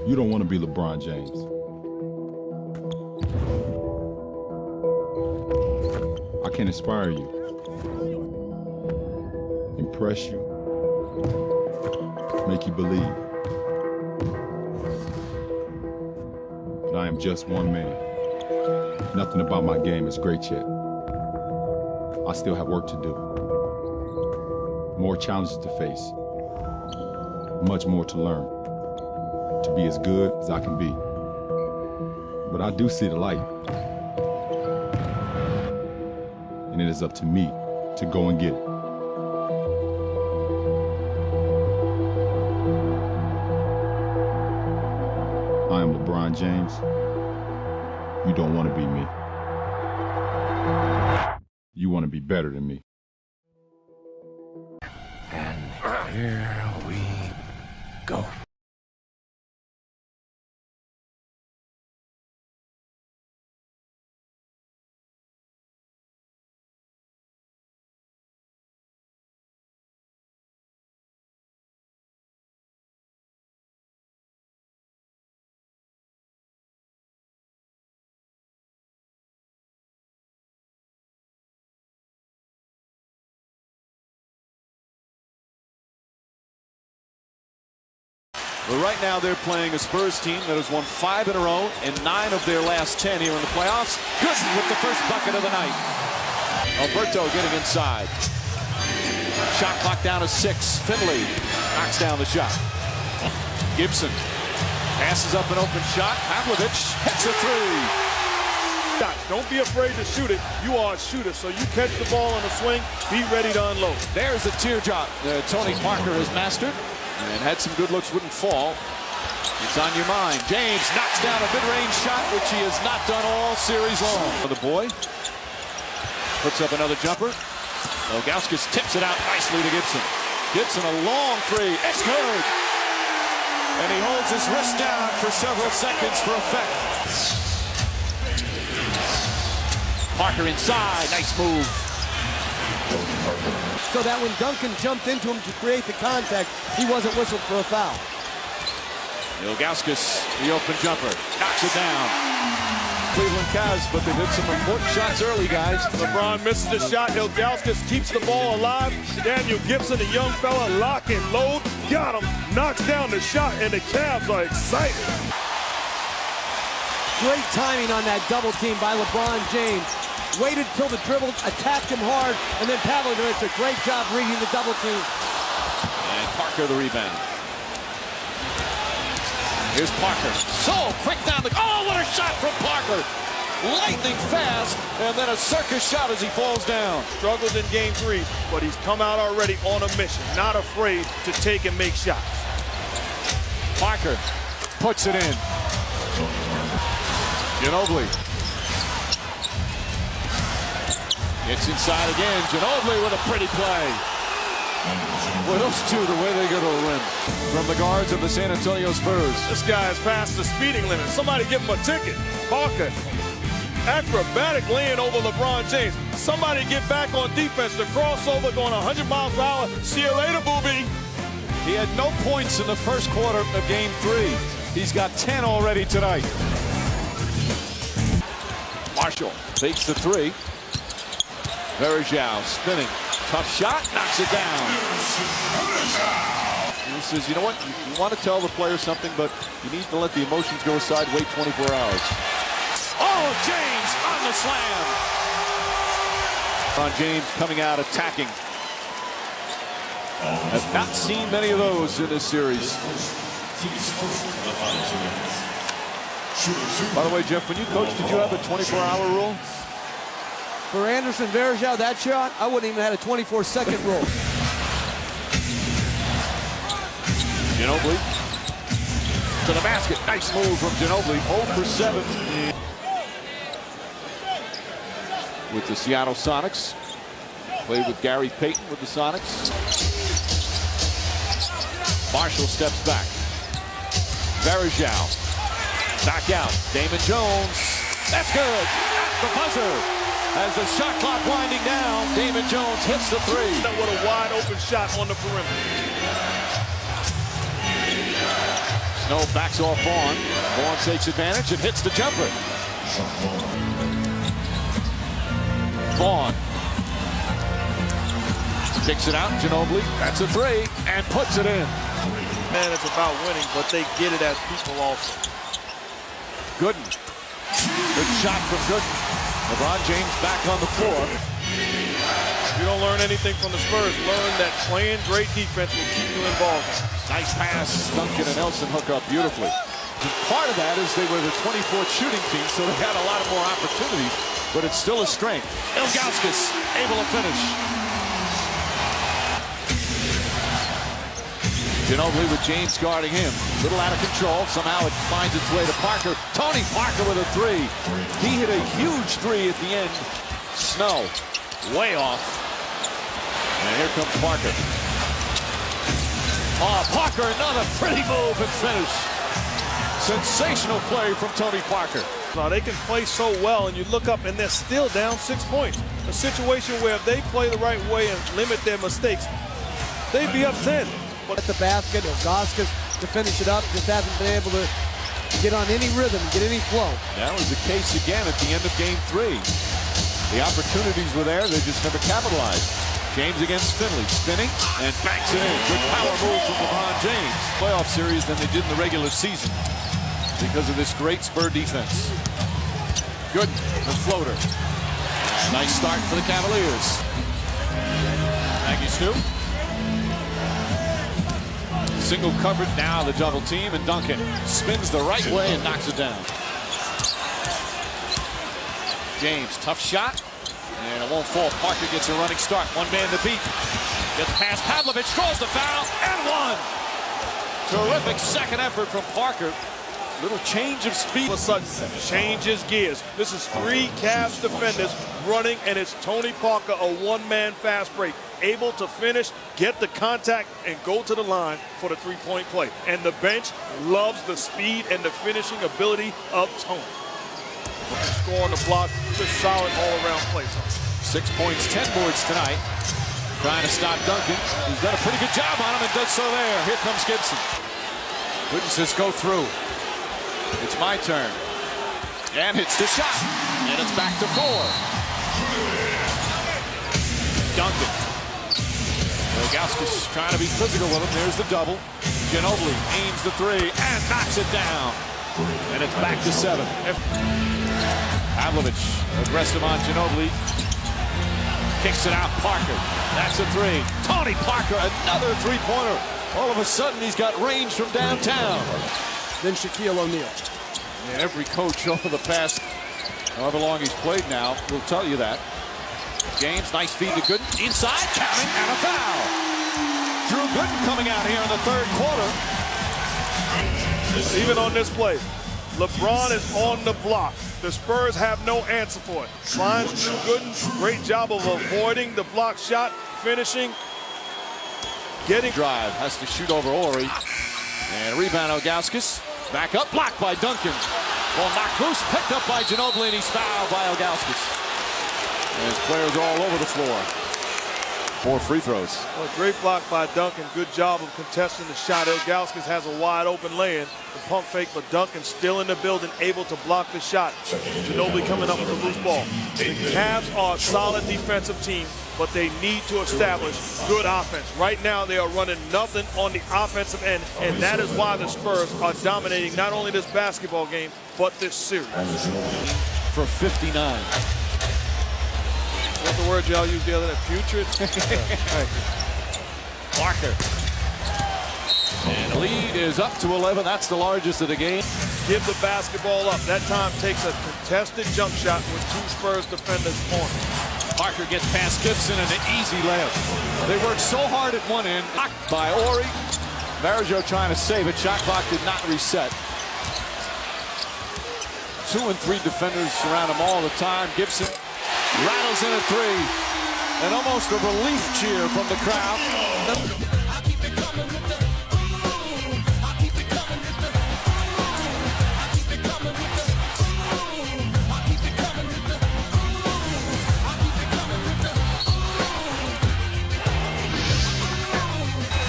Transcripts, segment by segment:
You don't want to be LeBron James. I can inspire you, impress you, make you believe. But I am just one man. Nothing about my game is great yet. I still have work to do. More challenges to face. Much more to learn. To be as good as I can be. But I do see the light. And it is up to me to go and get it. I am LeBron James. You don't want to be me. You want to be better than me. And here we go. Well, right now they're playing a Spurs team that has won 5 in a row and 9 of their last 10 here in the playoffs. Gooden with the first bucket of the night. Alberto getting inside. Shot clock down to 6. Finley knocks down the shot. Gibson passes up an open shot. Pavlovich hits a 3. Don't be afraid to shoot it. You are a shooter, so you catch the ball on the swing, be ready to unload. There's the teardrop Tony Parker has mastered. And had some good looks, wouldn't fall. It's on your mind. James knocks down a mid-range shot, which he has not done all series long. The boy puts up another jumper. Ilgauskas tips it out nicely to Gibson. Gibson, a long 3. It's good. And he holds his wrist down for several seconds for effect. Parker inside. Nice move. So that when Duncan jumped into him to create the contact, he wasn't whistled for a foul. Ilgauskas, the open jumper, knocks it down. Cleveland Cavs, but they did some important shots early, guys. LeBron misses the shot. Ilgauskas keeps the ball alive. Daniel Gibson, a young fella, lock and load. Got him, knocks down the shot, and the Cavs are excited. Great timing on that double team by LeBron James. Waited till the dribble, attacked him hard, and then Pavlovich did a great job reading the double team. And Parker the rebound. Here's Parker. So quick down the... Oh, what a shot from Parker! Lightning fast, and then a circus shot as he falls down. Struggles in game 3, but he's come out already on a mission, not afraid to take and make shots. Parker puts it in. Ginobili. It's inside again. Ginobili with a pretty play. Well, those two, the way they go to the rim. From the guards of the San Antonio Spurs. This guy has passed the speeding limit. Somebody give him a ticket. Parker, acrobatic land over LeBron James. Somebody get back on defense. The crossover going 100 miles per hour. See you later, booby. He had no points in the first quarter of game 3. He's got 10 already tonight. Marshall fakes the 3. Verjao spinning. Tough shot, knocks it down. He says, you know what? You want to tell the player something, but you need to let the emotions go aside. Wait 24 hours. Oh, James on the slam. James coming out attacking. Have not seen many of those in this series. By the way, Jeff, when you coached, did you have a 24-hour rule? For Anderson Varejao, that shot, I wouldn't even have had a 24-second rule. Ginobili to the basket. Nice move from Ginobili. 0 for 7 with the Seattle Sonics. Played with Gary Payton with the Sonics. Marshall steps back. Varejao. Back out. Damon Jones. That's good. At the buzzer. As the shot clock winding down, Damon Jones hits the 3. What a wide open shot on the perimeter. Snow backs off Vaughn. Vaughn takes advantage and hits the jumper. Vaughn kicks it out. Ginobili, that's a three, and puts it in. Man, it's about winning, but they get it as people also. Gooden. Good shot from Gooden. LeBron James back on the floor. If you don't learn anything from the Spurs, learn that playing great defense will keep you involved. Nice pass. Duncan and Nelson hook up beautifully. And part of that is they were the 24th shooting team, so they had a lot of more opportunities, but it's still a strength. Ilgauskas able to finish. Ginobili with James guarding him. A little out of control. Somehow it finds its way to Parker. Tony Parker with a three. He hit a huge three at the end. Snow way off. And here comes Parker. Oh, Parker, another pretty move and finish. Sensational play from Tony Parker. Now, they can play so well, and you look up and they're still down 6 points. A situation where if they play the right way and limit their mistakes, they'd be up 10. At the basket, Ilgauskas to finish it up, just hasn't been able to get on any rhythm, get any flow. That was the case again at the end of game 3. The opportunities were there, they just never capitalized. James against Finley, spinning and backs it in. Good power move from LeBron James. Playoff series than they did in the regular season because of this great Spur defense. Good, the floater. Nice start for the Cavaliers. Maggie Stu. Single coverage now, the double team, and Duncan spins the right way and knocks it down. James, tough shot, and it won't fall. Parker gets a running start. One man to beat. Gets past Pavlovich, draws the foul, and one. Terrific second effort from Parker. Little change of speed. All of a sudden, changes gears. This is 3 Cavs defenders running, and it's Tony Parker, a one-man fast break, able to finish, get the contact, and go to the line for the three-point play. And the bench loves the speed and the finishing ability of Tony. Score on the block, just solid all-around play. 6 points, 10 boards tonight. Trying to stop Duncan. He's done a pretty good job on him and does so there. Here comes Gibson. Gooden says go through. It's my turn. And hits the shot. And it's back to 4. Duncan. Ilgauskas trying to be physical with him. There's the double. Ginobili aims the three and knocks it down. And it's back to 7. Pavlovich aggressive on Ginobili. Kicks it out. Parker. That's a 3. Tony Parker, another three-pointer. All of a sudden, he's got range from downtown. Then Shaquille O'Neal. And every coach over the past however long he's played now will tell you that. James, nice feed to Gooden. Inside, counting, and a foul. Drew Gooden coming out here in the third quarter. Even on this play, LeBron is on the block. The Spurs have no answer for it. Finds Drew Gooden, great job of avoiding the block shot, finishing, getting. Drive, has to shoot over Ori. And rebound, Ilgauskas. Back up, blocked by Duncan. Well, knocked loose, picked up by Ginobili, and he's fouled by Ilgauskas. And his players are all over the floor. 4 free throws. Well, great block by Duncan. Good job of contesting the shot. Ilgauskas has a wide open lay-in. The pump fake, but Duncan still in the building, able to block the shot. Ginobili coming up with a loose ball. The Cavs are a solid defensive team, but they need to establish good offense. Right now, they are running nothing on the offensive end, and that is why the Spurs are dominating not only this basketball game, but this series. For 59. What's the word y'all used the other day? Putrid? Parker. And the lead is up to 11. That's the largest of the game. Give the basketball up. That time takes a contested jump shot with 2 Spurs defenders on it. Parker gets past Gibson and an easy layup. They worked so hard at one end. Blocked by Ori. Varejao trying to save it. Shot clock did not reset. 2 and 3 defenders surround him all the time. Gibson rattles in a 3. And almost a relief cheer from the crowd.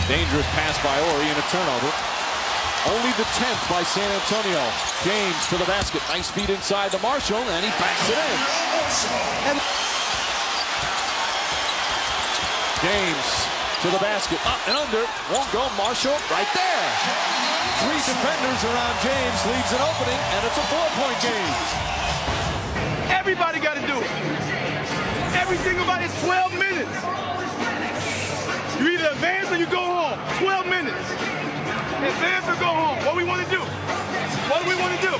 Dangerous pass by Ori and a turnover. Only the 10th by San Antonio. James to the basket. Nice feed inside to Marshall, and he backs it in. And James to the basket. Up and under. Won't go. Marshall right there. 3 defenders around James. Leaves an opening, and it's a 4-point game. Everybody got to do it. Every single body is 12 minutes. You either advance or you go home. 12 minutes. Advance or go home. What do we want to do? What do we want to do?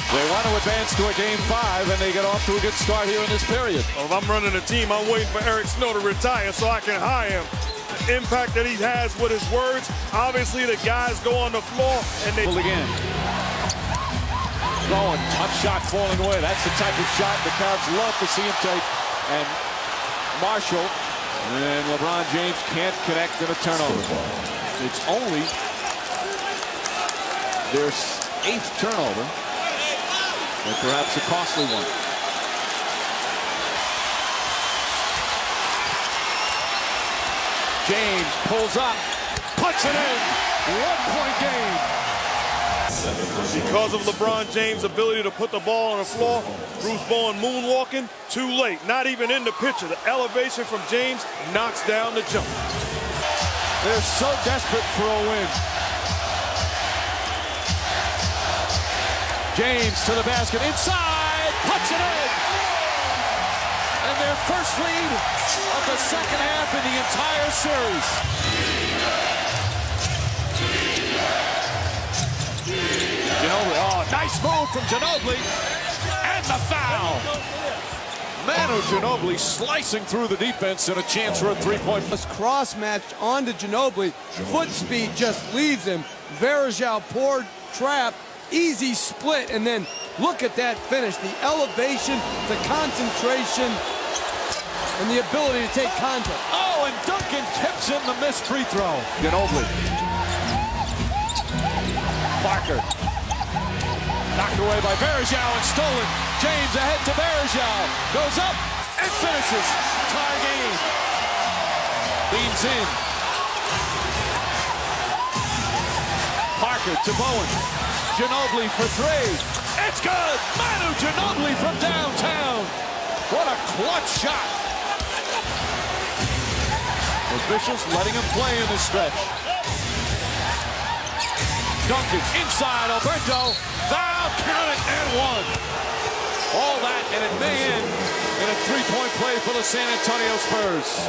They want to advance to a game 5, and they get off to a good start here in this period. Well, if I'm running a team, I'm waiting for Eric Snow to retire so I can hire him. The impact that he has with his words. Obviously, the guys go on the floor and they again. Going, tough shot falling away. That's the type of shot the Cavs love to see him take. And Marshall and LeBron James can't connect in a turnover. It's only their 8th turnover, and perhaps a costly one. James pulls up, puts it in. 1-point game. Because of LeBron James' ability to put the ball on the floor, Bruce Bowen moonwalking, too late. Not even in the picture. The elevation from James knocks down the jump. They're so desperate for a win. James to the basket, inside, puts it in. And their first lead of the second half in the entire series. Ginobili, oh, nice move from Ginobili, and the foul. Manu Ginobili slicing through the defense and a chance for a 3-point. Was cross-matched onto Ginobili. Foot speed just leaves him. Varejao poor trap, easy split, and then look at that finish. The elevation, the concentration, and the ability to take contact. Oh, and Duncan tips in the missed free throw. Ginobili. Parker. Knocked away by Varejao and stolen. James ahead to Varejao. Goes up and finishes. Tie game. Leans in. Parker to Bowen. Ginobili for 3. It's good. Manu Ginobili from downtown. What a clutch shot. Officials letting him play in this stretch. Duncan inside, Alberto, foul, count it, and 1. All that, and it may end in a 3-point play for the San Antonio Spurs.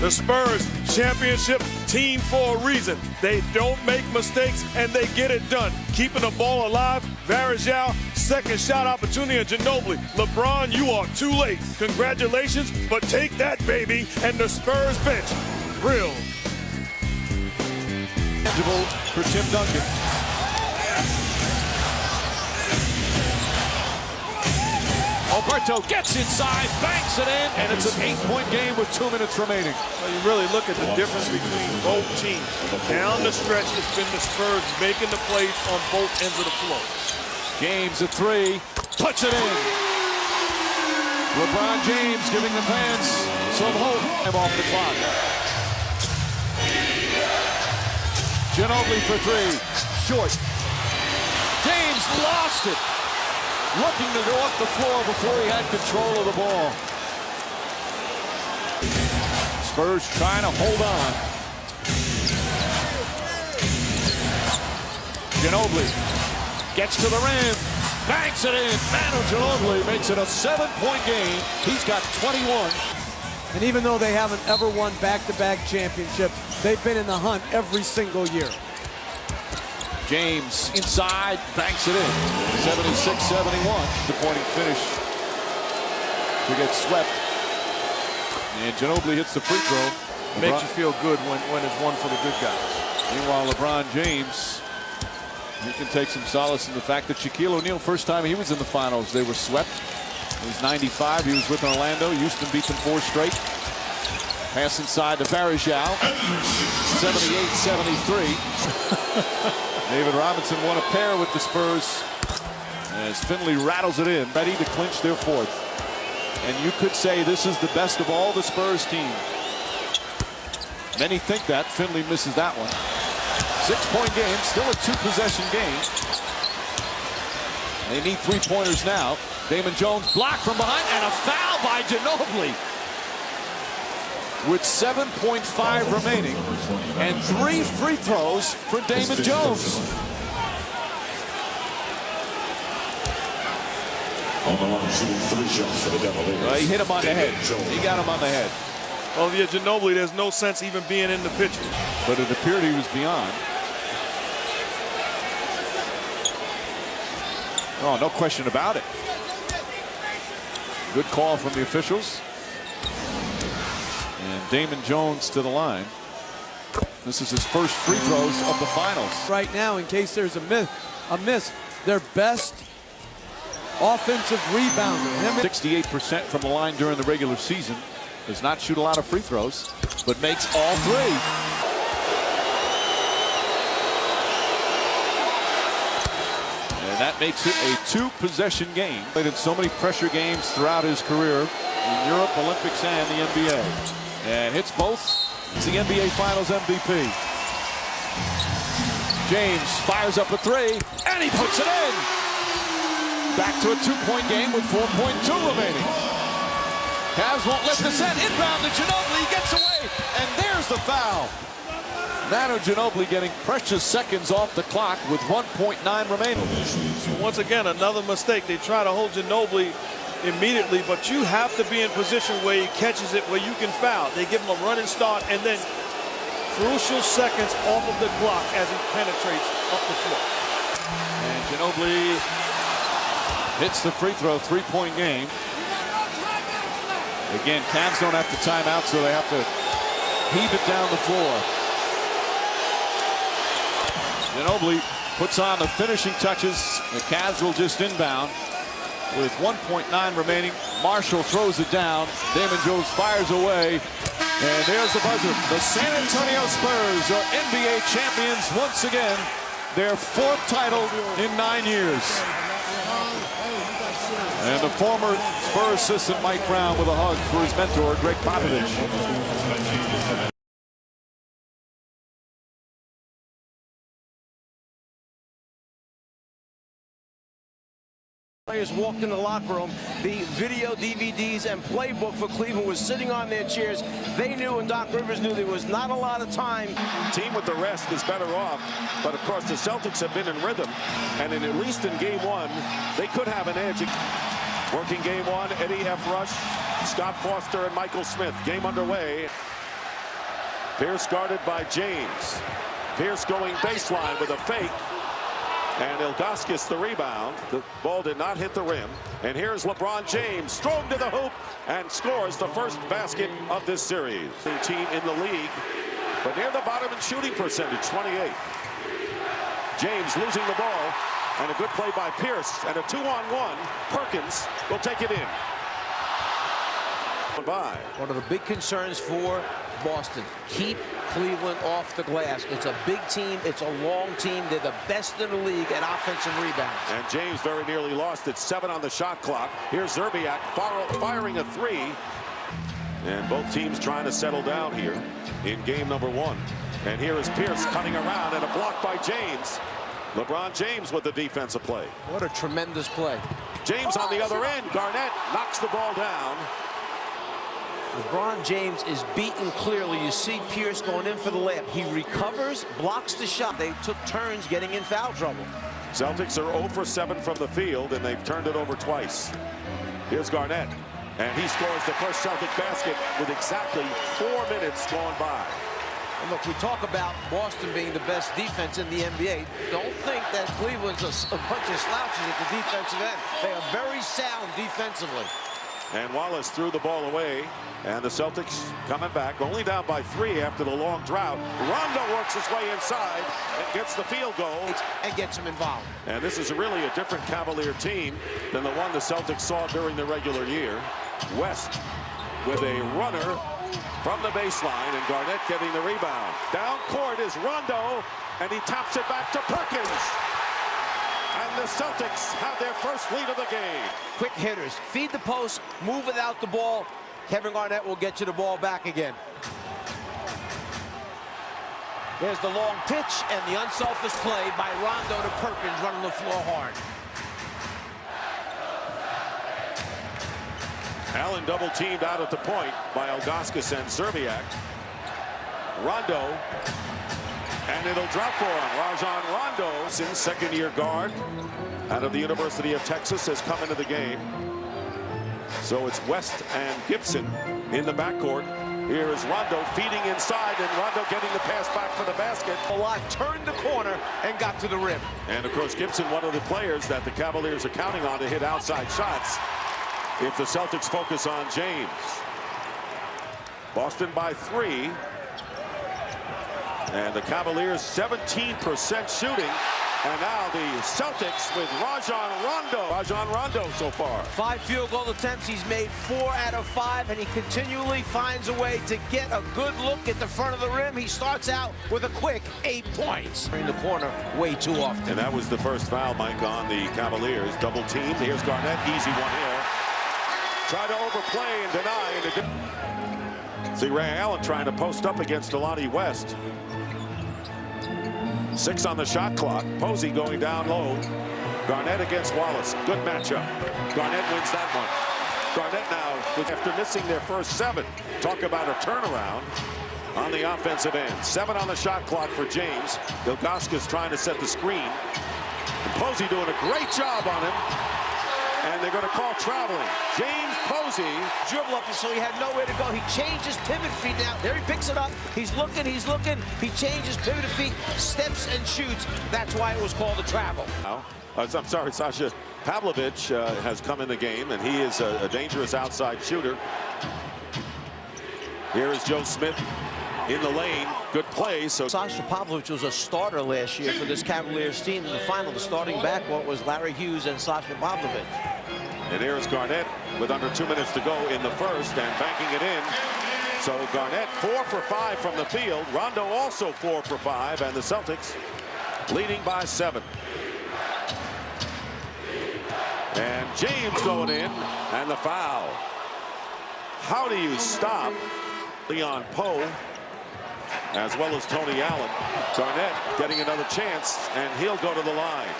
The Spurs, championship team for a reason. They don't make mistakes, and they get it done. Keeping the ball alive, Varejao, second shot opportunity, and Ginobili. LeBron, you are too late. Congratulations, but take that, baby, and the Spurs bench. Real. For Tim Duncan. Alberto gets inside, banks it in, and it's an 8-point game with 2 minutes remaining. Well, you really look at the difference between both teams. Down the stretch, it's been the Spurs making the plays on both ends of the floor. James a 3, puts it in. LeBron James giving the fans some hope. I'm off the clock. Ginobili for 3, short. James lost it. Looking to go up the floor before he had control of the ball. Spurs trying to hold on. Ginobili gets to the rim, banks it in. Manu Ginobili makes it a 7-point game. He's got 21. And even though they haven't ever won back-to-back championships, they've been in the hunt every single year. James inside, banks it in. 76-71. Disappointing finish to get swept. And Ginobili hits the free throw. Makes you feel good when it's one for the good guys. Meanwhile, LeBron James, you can take some solace in the fact that Shaquille O'Neal, first time he was in the finals, they were swept. It was 95. He was with Orlando. Houston beat them 4 straight. Pass inside to Varejao. 78-73. David Robinson won a pair with the Spurs as Finley rattles it in, ready to clinch their 4th. And you could say this is the best of all the Spurs team. Many think that. Finley misses that one. 6-point game, still a 2-possession game. They need 3-pointers now. Damon Jones blocked from behind, and a foul by Ginobili. With 7.5 remaining, and 3 free throws for Damon Jones. He hit him on the head. He got him on the head. Oh, yeah, Ginobili, there's no sense even being in the picture. But it appeared he was beyond. Oh, no question about it. Good call from the officials. And Damon Jones to the line. This is his first free throws of the finals. Right now, in case there's a miss, their best offensive rebounder. 68% from the line during the regular season. Does not shoot a lot of free throws, but makes all 3. And that makes it a 2-possession game. Played in so many pressure games throughout his career in Europe, Olympics, and the NBA. And hits both. It's the NBA Finals MVP. James fires up a 3, and he puts it in. Back to a 2-point game with 4.2 remaining. Cavs won't let the set. Inbound to Ginobili. He gets away, and there's the foul. Manu Ginobili getting precious seconds off the clock with 1.9 remaining. Once again, another mistake. They try to hold Ginobili immediately, but you have to be in position where he catches it, where you can foul. They give him a running start, and then crucial seconds off of the clock as he penetrates up the floor. And Ginobili hits the free throw. 3-point game. Again, Cavs don't have to time out, so they have to heave it down the floor. Ginobili puts on the finishing touches. The Cavs will just inbound with 1.9 remaining. Marshall throws it down. Damon Jones fires away. And there's the buzzer. The San Antonio Spurs are NBA champions once again. Their 4th title in 9 years. And the former Spurs assistant Mike Brown with a hug for his mentor, Greg Popovich. Players walked in the locker room. The video DVDs and playbook for Cleveland was sitting on their chairs. They knew, and Doc Rivers knew, there was not a lot of time. Team with the rest is better off, but of course the Celtics have been in rhythm, and at least in game 1 they could have an edge. Working game 1, Eddie F. Rush, Scott Foster, and Michael Smith. Game underway. Pierce guarded by James. Pierce going baseline with a fake. And Ilgauskas the rebound. The ball did not hit the rim. And here's LeBron James, strong to the hoop, and scores the first basket of this series. The team in the league, but near the bottom in shooting percentage, 28. James losing the ball, and a good play by Pierce, and a 2-on-1. Perkins will take it in. By. One of the big concerns for Boston, keep Cleveland off the glass. It's a big team. It's a long team. They're the best in the league at offensive rebounds. And James very nearly lost it. 7 on the shot clock. Here's Zerbiak firing a 3. And both teams trying to settle down here in game number 1. And here is Pierce cutting around, and a block by James. LeBron James with the defensive play. What a tremendous play. James on the other end. Garnett knocks the ball down. LeBron James is beaten clearly. You see Pierce going in for the layup. He recovers, blocks the shot. They took turns getting in foul trouble. Celtics are 0 for 7 from the field, and they've turned it over twice. Here's Garnett, and he scores the first Celtic basket with exactly 4 minutes gone by. And look, we talk about Boston being the best defense in the NBA. Don't think that Cleveland's a bunch of slouches at the defensive end. They are very sound defensively. And Wallace threw the ball away, and the Celtics coming back, only down by 3 after the long drought. Rondo works his way inside and gets the field goal. And gets him involved. And this is really a different Cavalier team than the one the Celtics saw during the regular year. West with a runner from the baseline, and Garnett getting the rebound. Down court is Rondo, and he taps it back to Perkins. And the Celtics have their first lead of the game. Quick hitters, feed the post, move without the ball. Kevin Garnett will get you the ball back again. There's the long pitch and the unselfish play by Rondo to Perkins, running the floor hard. Allen double teamed out at the point by Ilgauskas and Zerbiak. Rondo, and it'll drop for him. Rajon Rondo, second-year guard out of the University of Texas, has come into the game. So it's West and Gibson in the backcourt. Here is Rondo feeding inside, and Rondo getting the pass back for the basket. A lot turned the corner and got to the rim. And of course, Gibson, one of the players that the Cavaliers are counting on to hit outside shots if the Celtics focus on James. Boston by 3. And the Cavaliers 17% shooting. And now the Celtics with Rajon Rondo. Rajon Rondo so far. 5 field goal attempts. He's made 4 out of 5, and he continually finds a way to get a good look at the front of the rim. He starts out with a quick 8 points. In the corner way too often. And that was the first foul, Mike, on the Cavaliers. Double teamed. Here's Garnett. Easy one here. Try to overplay and deny. See Ray Allen trying to post up against Delonte West. 6 on the shot clock. Posey going down low. Garnett against Wallace. Good matchup. Garnett wins that one. Garnett now, after missing their first 7. Talk about a turnaround on the offensive end. 7 on the shot clock for James. Ilgauskas trying to set the screen. And Posey doing a great job on him. And they're going to call traveling. James Posey. Dribble up, so he had nowhere to go. He changed his pivot feet now. There he picks it up. He's looking, he's looking. He changes pivot feet, steps and shoots. That's why it was called a travel. I'm sorry, Sasha. Pavlovich has come in the game, and he is a dangerous outside shooter. Here is Joe Smith in the lane. Good play. So Sasha Pavlovich was a starter last year for this Cavaliers team. In the final, the starting backcourt was Larry Hughes and Sasha Pavlovich. And here's Garnett with under 2 minutes to go in the first and banking it in. So Garnett 4 for 5 from the field. Rondo also 4 for 5, and the Celtics leading by 7. And James going in, and the foul. How do you stop Leon Poe as well as Tony Allen? Garnett getting another chance, and he'll go to the line.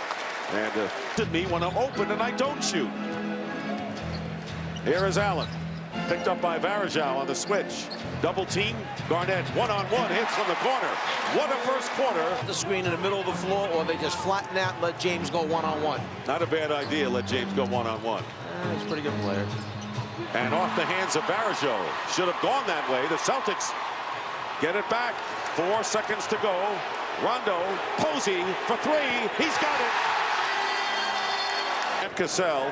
And to me when I'm open and I don't shoot. Here is Allen, picked up by Varejao on the switch. Double team, Garnett one-on-one hits from the corner. What a first quarter. The screen in the middle of the floor, or they just flatten out and let James go one-on-one. Not a bad idea, let James go one-on-one. He's a pretty good player. And off the hands of Varejao. Should have gone that way. The Celtics get it back. 4 seconds to go. Rondo, Posey for 3. He's got it. And Cassell,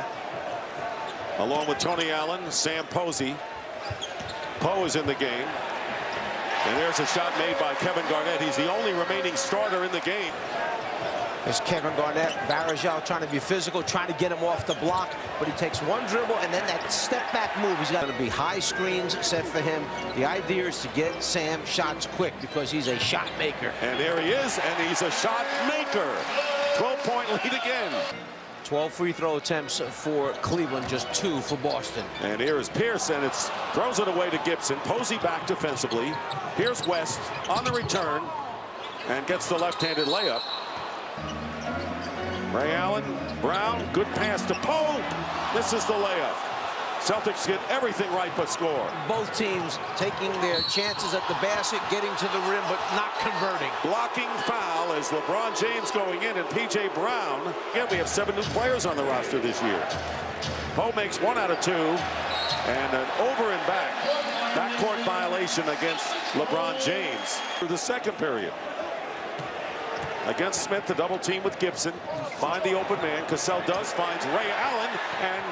along with Tony Allen, Sam Posey. Poe is in the game. And there's a shot made by Kevin Garnett. He's the only remaining starter in the game. There's Kevin Garnett. Varejao trying to be physical, trying to get him off the block, but he takes one dribble and then that step back move. He's got to be high screens set for him. The idea is to get Sam shots quick because he's a shot maker. And there he is, and he's a shot maker. 12-point lead again. 12 free throw attempts for Cleveland, just 2 for Boston. And here is Pierce, and it throws it away to Gibson. Posey back defensively. Here's West on the return and gets the left-handed layup. Ray Allen, Brown, good pass to Poe. This is the layup. Celtics get everything right but score. Both teams taking their chances at the basket, getting to the rim, but not converting. Blocking foul as LeBron James going in and P.J. Brown. Again, we have 7 new players on the roster this year. Poe makes 1 out of 2. And an over and backcourt violation against LeBron James through the second period. Against Smith, the double team with Gibson. Find the open man. Cassell finds Ray Allen, and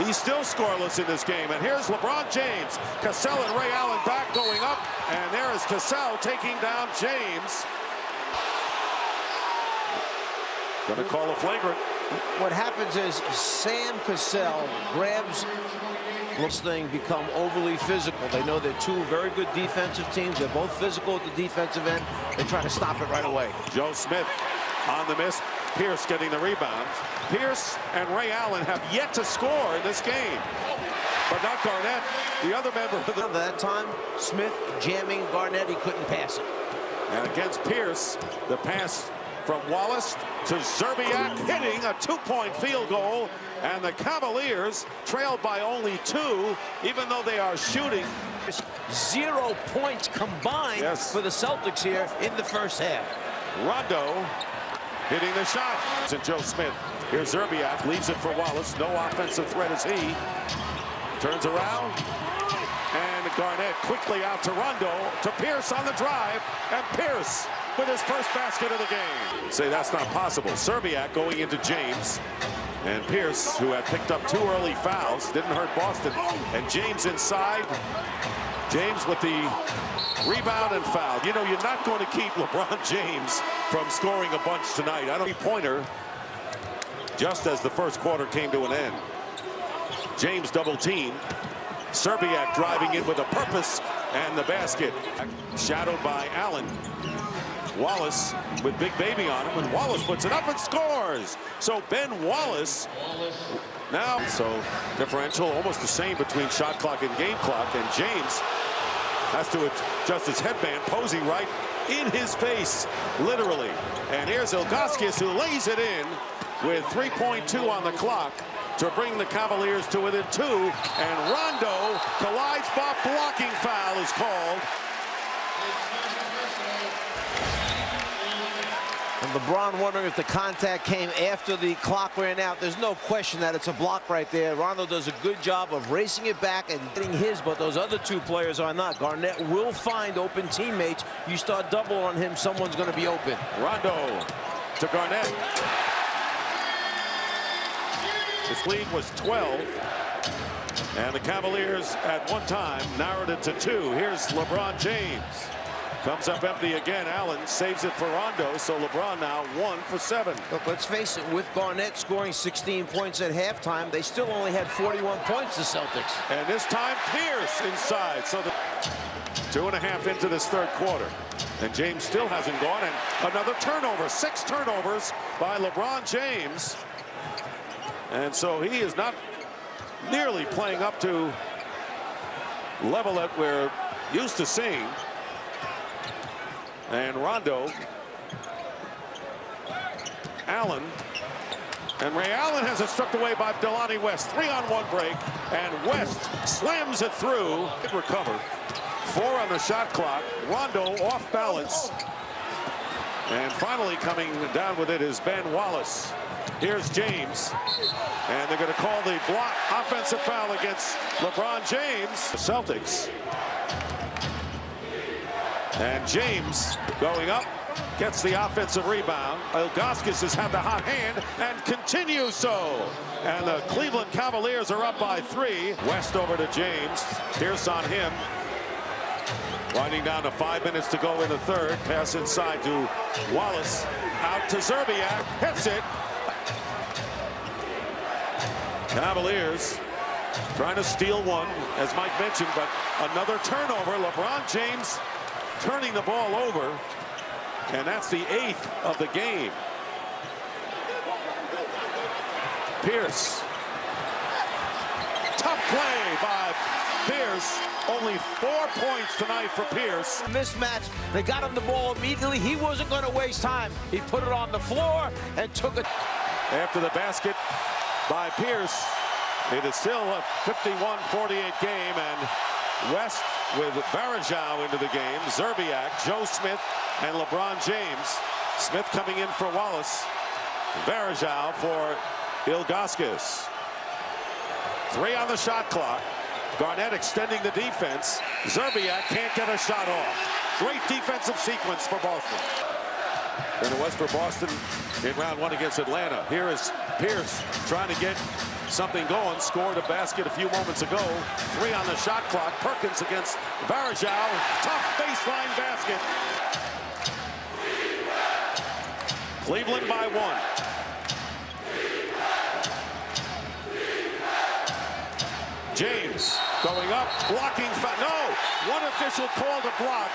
he's still scoreless in this game. And here's LeBron James. Cassell and Ray Allen back going up, and there is Cassell taking down James. Gonna call a flagrant. What happens is Sam Cassell grabs this thing, become overly physical. They know they're 2 very good defensive teams. They're both physical at the defensive end. They try to stop it right away. Joe Smith on the miss. Pierce getting the rebound. Pierce and Ray Allen have yet to score in this game. but not Garnett. The other member of the... At that time, Smith jamming Garnett. He couldn't pass it. And against Pierce, the pass from Wallace to Zerbiak, hitting a 2-point field goal. And the Cavaliers trailed by only 2, even though they are shooting. 0 points combined for the Celtics here in the first half. Rondo hitting the shot. And Joe Smith. Here's Zerbiak, leaves it for Wallace. No offensive threat as he turns around. And Garnett quickly out to Rondo, to Pierce on the drive. And Pierce with his first basket of the game. Say that's not possible. Zerbiak going into James. And Pierce, who had picked up 2 early fouls, didn't hurt Boston. And James inside. James with the rebound and foul. You know, you're not going to keep LeBron James from scoring a bunch tonight. I don't three-pointer just as the first quarter came to an end. James double team. Zerbiak driving in with a purpose and the basket. Shadowed by Allen. Wallace with Big Baby on him, and Wallace puts it up and scores. So Ben Wallace now, so differential almost the same between shot clock and game clock, and James has to adjust his headband. Posey right in his face, literally. And here's Ilgauskas, who lays it in with 3.2 on the clock to bring the Cavaliers to within 2. And Rondo collides, blocking foul is called. And LeBron wondering if the contact came after the clock ran out. There's no question that it's a block right there. Rondo does a good job of racing it back and getting his, but those other 2 players are not. Garnett will find open teammates. You start double on him, someone's going to be open. Rondo to Garnett. His lead was 12. And the Cavaliers at one time narrowed it to 2. Here's LeBron James. Comes up empty again. Allen saves it for Rondo, so LeBron now 1 for 7. Look, let's face it, with Garnett scoring 16 points at halftime, they still only had 41 points, the Celtics. And this time Pierce inside. So the 2.5 into this third quarter. And James still hasn't gone. And another turnover. 6 turnovers by LeBron James. And so he is not nearly playing up to level that we're used to seeing. And Rondo, Allen, and Ray Allen has it stripped away by Delonte West. 3-on-1 break, and West slams it through. Good recover. 4 on the shot clock. Rondo off balance. And finally coming down with it is Ben Wallace. Here's James. And they're going to call the block offensive foul against LeBron James. The Celtics. And James going up, gets the offensive rebound. Ilgauskas has had the hot hand and continues so. And the Cleveland Cavaliers are up by 3. West over to James. Pierce on him. Winding down to 5 minutes to go in the third. Pass inside to Wallace. Out to Zerbiak. Hits it. Cavaliers trying to steal one, as Mike mentioned, but another turnover. LeBron James turning the ball over, and that's the 8th of the game. Pierce. Tough play by Pierce. Only 4 points tonight for Pierce. Mismatch. They got him the ball immediately. He wasn't going to waste time. He put it on the floor and took it. After the basket by Pierce, it is still a 51-48 game, and West with Varejao into the game, Zerbiak, Joe Smith, and LeBron James. Smith coming in for Wallace. Varejao for Ilgauskas. 3 on the shot clock. Garnett extending the defense. Zerbiak can't get a shot off. Great defensive sequence for Boston. And it was for Boston in round 1 against Atlanta. Here is Pierce trying to get something going. Scored a basket a few moments ago. 3 on the shot clock. Perkins against Varejao. Tough baseline basket. Cleveland by 1. James going up, blocking. No, one official called a block.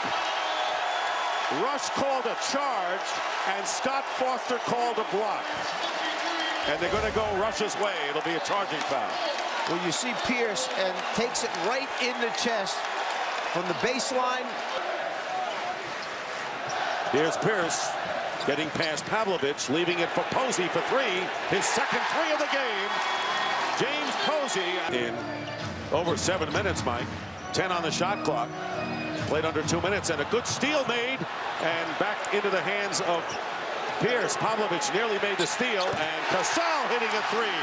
Rush called a charge, and Scott Foster called a block. And they're going to go Rush's way. It'll be a charging foul. Well, you see Pierce and takes it right in the chest from the baseline. Here's Pierce getting past Pavlovich, leaving it for Posey for three. His second three of the game. James Posey in over 7 minutes, Mike. 10 on the shot clock. Played under 2 minutes, and a good steal made, and back into the hands of Pierce. Pavlovich nearly made the steal, and Cassell hitting a three.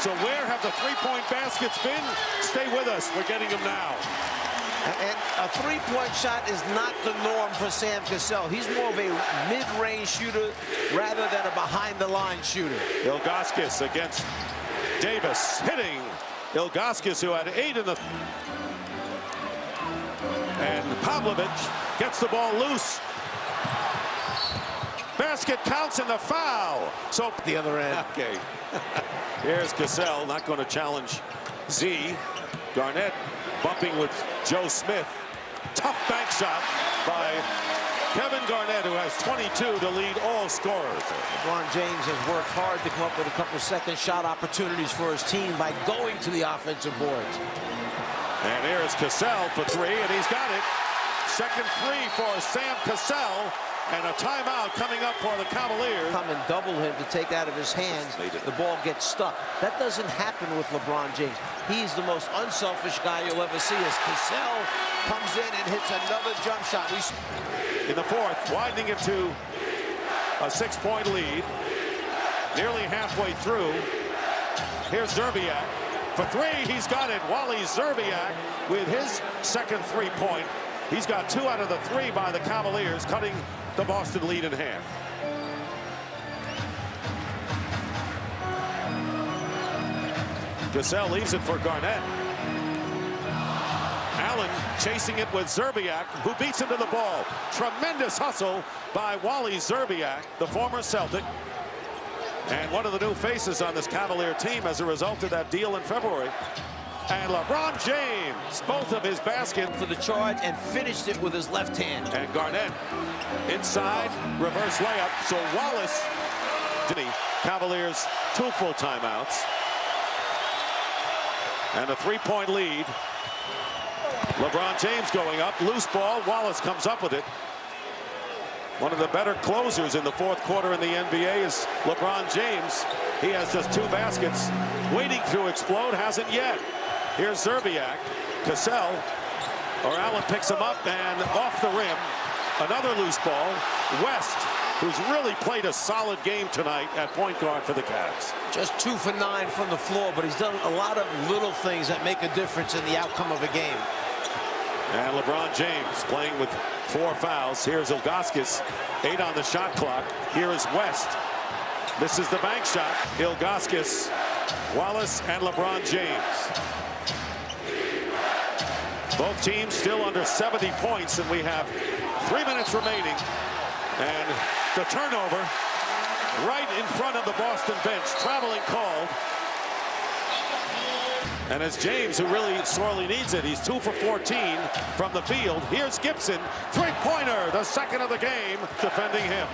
So where have the three-point baskets been? Stay with us. We're getting them now. And a three-point shot is not the norm for Sam Cassell. He's more of a mid-range shooter rather than a behind-the-line shooter. Ilgauskas against Davis, hitting Ilgauskas, who had 8 in the... And Pavlovich gets the ball loose. Basket counts in the foul. So the other end. Okay. Here's Cassell, not going to challenge Z. Garnett bumping with Joe Smith. Tough bank shot by Kevin Garnett, who has 22 to lead all scorers. LeBron James has worked hard to come up with a couple second shot opportunities for his team by going to the offensive boards. And here's Cassell for three, and he's got it. Second three for Sam Cassell, and a timeout coming up for the Cavaliers. Come and double him to take out of his hands. The ball gets stuck. That doesn't happen with LeBron James. He's the most unselfish guy you'll ever see as Cassell comes in and hits another jump shot. In the fourth, widening it to a 6-point lead. Nearly halfway through. Here's Szczerbiak. For three, he's got it. Wally Szczerbiak with his second three-point. He's got 2 out of the 3 by the Cavaliers, cutting the Boston lead in half. Cassell leaves it for Garnett. Allen chasing it with Szczerbiak, who beats him to the ball. Tremendous hustle by Wally Szczerbiak, the former Celtic. And one of the new faces on this Cavalier team as a result of that deal in February. And LeBron James, both of his baskets for the charge, and finished it with his left hand. And Garnett inside, reverse layup. So Wallace, Cavaliers 2 full timeouts. And a 3-point lead. LeBron James going up, loose ball. Wallace comes up with it. One of the better closers in the fourth quarter in the NBA is LeBron James. He has just 2 baskets waiting to explode, hasn't yet. Here's Szczerbiak. Cassell, or Allen picks him up and off the rim. Another loose ball. West, who's really played a solid game tonight at point guard for the Cavs. Just 2 for 9 from the floor, but he's done a lot of little things that make a difference in the outcome of a game. And LeBron James playing with 4 fouls. Here's Ilgauskas, 8 on the shot clock. Here is West. This is the bank shot. Ilgauskas, Wallace, and LeBron James. Both teams still under 70 points, and we have 3 minutes remaining. And the turnover right in front of the Boston bench. Traveling called. And it's James who really sorely needs it. He's 2 for 14 from the field. Here's Gibson, 3-pointer, the second of the game, defending him.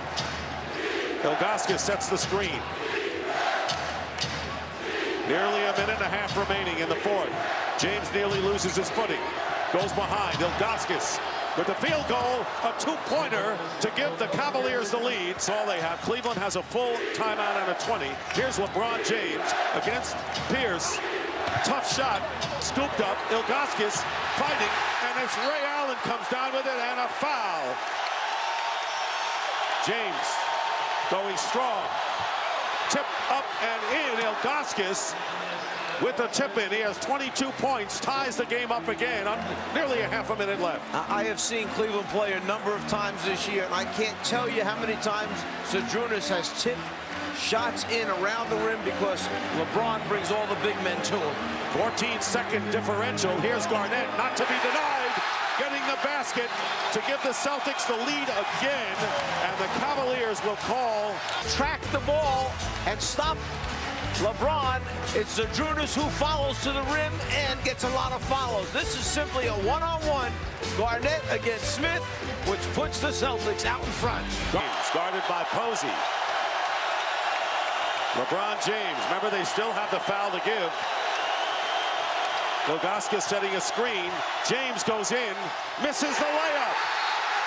Ilgauskas sets the screen. Nearly a minute and a half remaining in the fourth. James nearly loses his footing. Goes behind. Ilgauskas with the field goal, a 2-pointer to give the Cavaliers the lead. That's all they have. Cleveland has a full timeout and a 20. Here's LeBron James against Pierce. Tough shot, scooped up. Ilgauskas fighting, and it's Ray Allen comes down with it, and a foul. James going strong. Tip up and in. Ilgauskas with the tip in. He has 22 points, ties the game up again. Nearly a half a minute left. I have seen Cleveland play a number of times this year, and I can't tell you how many times Zydrunas has tipped shots in around the rim because LeBron brings all the big men to him. 14-second differential. Here's Garnett, not to be denied, getting the basket to give the Celtics the lead again, and the Cavaliers will call. Track the ball and stop LeBron. It's Zydrunas who follows to the rim and gets a lot of follows. This is simply a one-on-one Garnett against Smith, which puts the Celtics out in front. Guarded by Posey. LeBron James, remember they still have the foul to give. Gogaska setting a screen. James goes in, misses the layup.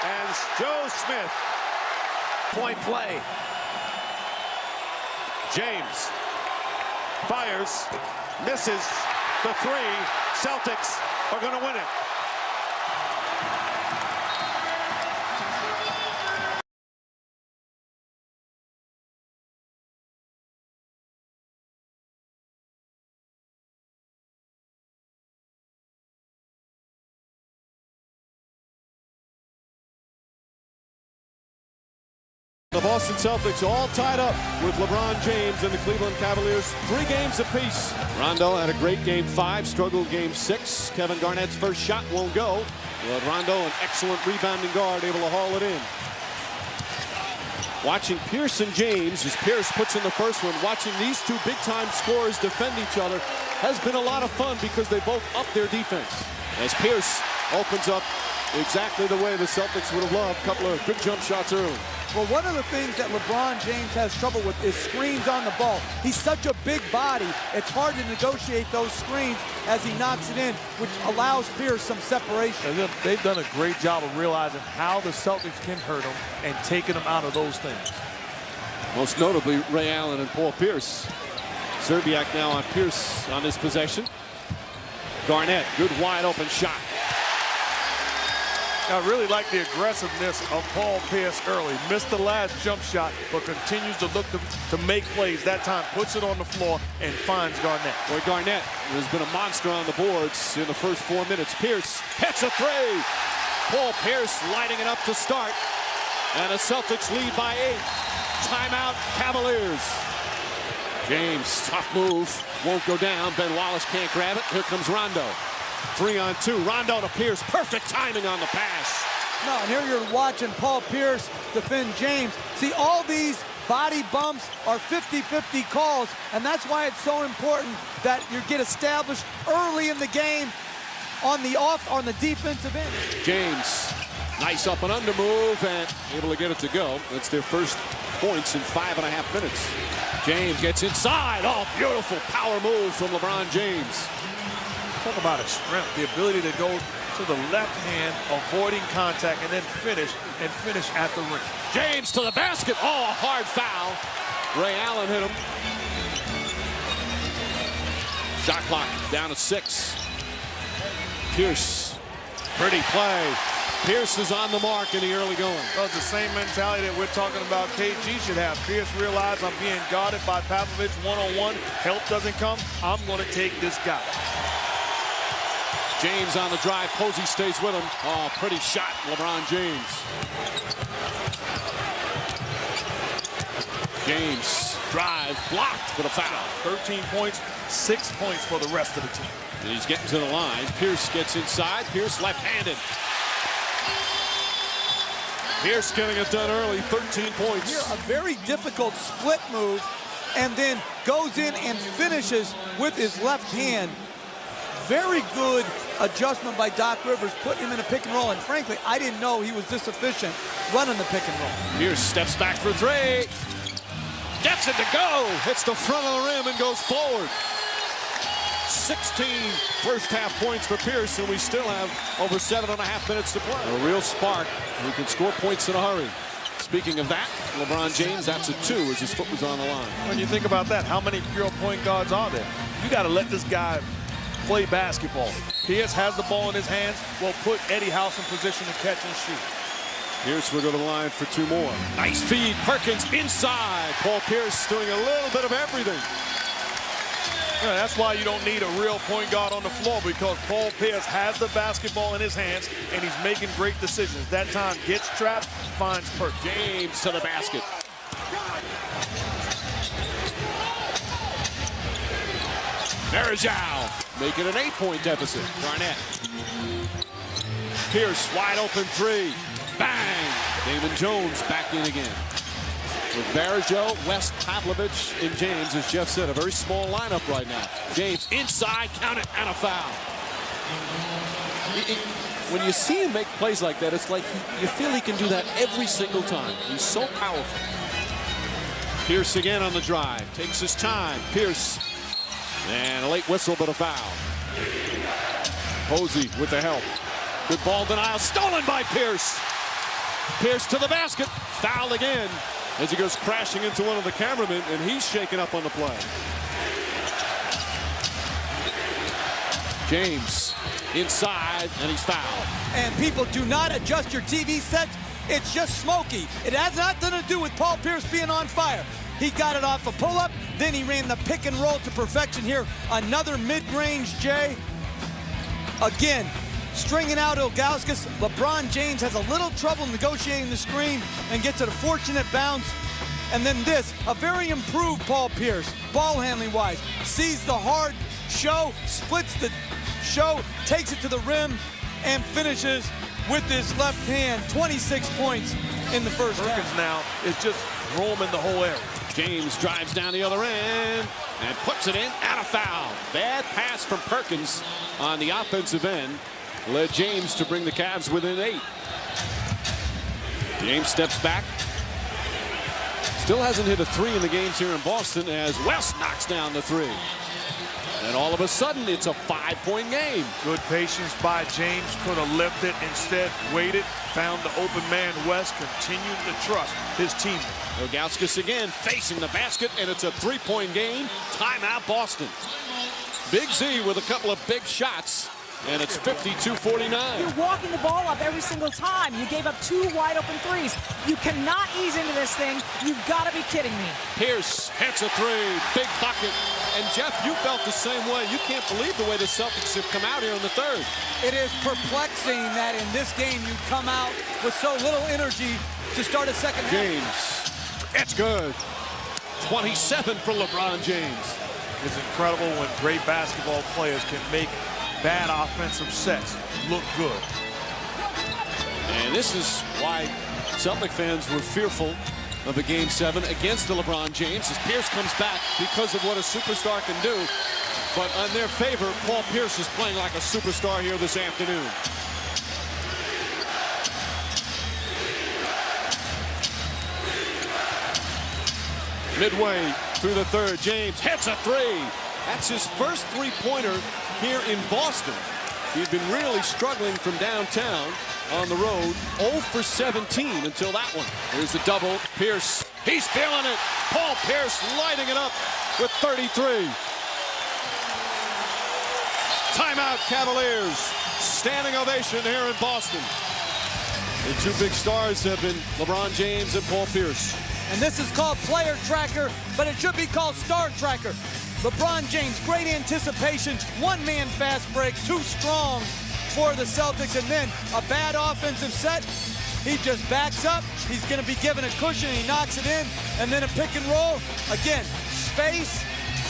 And Joe Smith. Point play. James fires, misses the three. Celtics are going to win it. The Boston Celtics all tied up with LeBron James and the Cleveland Cavaliers, 3 games apiece. Rondo had a great game 5, struggled game 6. Kevin Garnett's first shot won't go. But Rondo, an excellent rebounding guard, able to haul it in. Watching Pierce and James as Pierce puts in the first one, watching these 2 big-time scorers defend each other has been a lot of fun because they both up their defense. As Pierce opens up exactly the way the Celtics would have loved, a couple of good jump shots early. Well, one of the things that LeBron James has trouble with is screens on the ball. He's such a big body, it's hard to negotiate those screens as he knocks it in, which allows Pierce some separation. And they've done a great job of realizing how the Celtics can hurt them and taking them out of those things. Most notably, Ray Allen and Paul Pierce. Zerbiak now on Pierce on this possession. Garnett, good wide open shot. I really like the aggressiveness of Paul Pierce early. Missed the last jump shot, but continues to look to make plays. That time puts it on the floor and finds Garnett. Boy, Garnett has been a monster on the boards in the first 4 minutes. Pierce hits a 3. Paul Pierce lighting it up to start. And the Celtics lead by 8. Timeout, Cavaliers. James, tough move. Won't go down. Ben Wallace can't grab it. Here comes Rondo. 3-on-2. Rondo to Pierce. Perfect timing on the pass. No, and here you're watching Paul Pierce defend James. See, all these body bumps are 50-50 calls, and that's why it's so important that you get established early in the game on the defensive end. James, nice up and under move and able to get it to go. That's their first points in 5.5 minutes. James gets inside. Oh, beautiful power move from LeBron James. Talk about his strength, the ability to go to the left hand, avoiding contact, and then finish at the rim. James to the basket. Oh, a hard foul. Ray Allen hit him. Shot clock down to 6. Pierce, pretty play. Pierce is on the mark in the early going. Well, it's the same mentality that we're talking about KG should have. Pierce realized I'm being guarded by Pavlovich one-on-one. Help doesn't come. I'm going to take this guy. James on the drive. Posey stays with him. Oh, pretty shot, LeBron James. James, drive, blocked with a foul. 13 points, 6 points for the rest of the team. And he's getting to the line. Pierce gets inside. Pierce left-handed. Pierce getting it done early, 13 points. Here, a very difficult split move, and then goes in and finishes with his left hand. Very good adjustment by Doc Rivers, putting him in a pick and roll, and frankly, I didn't know he was this efficient running the pick and roll. Pierce steps back for 3. Gets it to go. Hits the front of the rim and goes forward. 16 first-half points for Pierce, and we still have over 7.5 minutes to play. A real spark. He can score points in a hurry. Speaking of that, LeBron James, that's a 2 as his foot was on the line. When you think about that, how many pure point guards are there? You got to let this guy play basketball. Pierce has the ball in his hands. Will put Eddie House in position to catch and shoot. Pierce will go to the line for 2 more. Nice feed. Perkins inside. Paul Pierce doing a little bit of everything. Yeah, that's why you don't need a real point guard on the floor, because Paul Pierce has the basketball in his hands and he's making great decisions. That time gets trapped, finds Perkins. James to the basket. Varejao making an 8-point deficit. Garnett. Pierce wide open 3. Bang! Damon Jones back in again. With Varejao, West, Pavlovich, and James, as Jeff said, a very small lineup right now. James inside, count it, and a foul. When you see him make plays like that, it's like you feel he can do that every single time. He's so powerful. Pierce again on the drive. Takes his time. Pierce. And a late whistle, but a foul. Posey with the help. Good ball denial, stolen by Pierce. Pierce to the basket, foul again as he goes crashing into one of the cameramen, and he's shaken up on the play. James inside, and he's fouled. And people, do not adjust your TV sets. It's just smoky. It has nothing to do with Paul Pierce being on fire. He got it off a pull-up, then he ran the pick and roll to perfection here. Another mid-range J. Again, stringing out Ilgauskas. LeBron James has a little trouble negotiating the screen and gets a fortunate bounce. And then this, a very improved Paul Pierce, ball handling wise. Sees the hard show, splits the show, takes it to the rim, and finishes with his left hand. 26 points in the first half. Perkins now is just roaming the whole area. James drives down the other end and puts it in, and a foul. Bad pass from Perkins on the offensive end led James to bring the Cavs within 8. James steps back. Still hasn't hit a 3 in the games here in Boston as West knocks down the 3. And all of a sudden, it's a 5-point game. Good patience by James. Could have left it. Instead, waited. Found the open man West. Continued to trust his teammate. Ilgauskas again facing the basket, and it's a 3-point game. Timeout, Boston. Big Z with a couple of big shots, and it's 52-49. You're walking the ball up every single time. You gave up 2 wide-open threes. You cannot ease into this thing. You've got to be kidding me. Pierce hits a 3. Big bucket. And, Jeff, you felt the same way. You can't believe the way the Celtics have come out here in the third. It is perplexing that in this game you come out with so little energy to start a second half. James, it's good. 27 for LeBron James. It's incredible when great basketball players can make bad offensive sets look good. And this is why Celtic fans were fearful of a Game 7 against the LeBron James as Pierce comes back because of what a superstar can do. But on their favor, Paul Pierce is playing like a superstar here this afternoon. Midway through the third, James hits a 3. That's his first 3-pointer here in Boston. He'd been really struggling from downtown on the road. 0 for 17 until that one. Here's the double. Pierce, he's feeling it. Paul Pierce lighting it up with 33. Timeout, Cavaliers. Standing ovation here in Boston. The 2 big stars have been LeBron James and Paul Pierce. And this is called player tracker, but it should be called star tracker. LeBron James, great anticipation, 1-man fast break, too strong for the Celtics, and then a bad offensive set. He just backs up. He's going to be given a cushion. He knocks it in, and then a pick and roll. Again, space,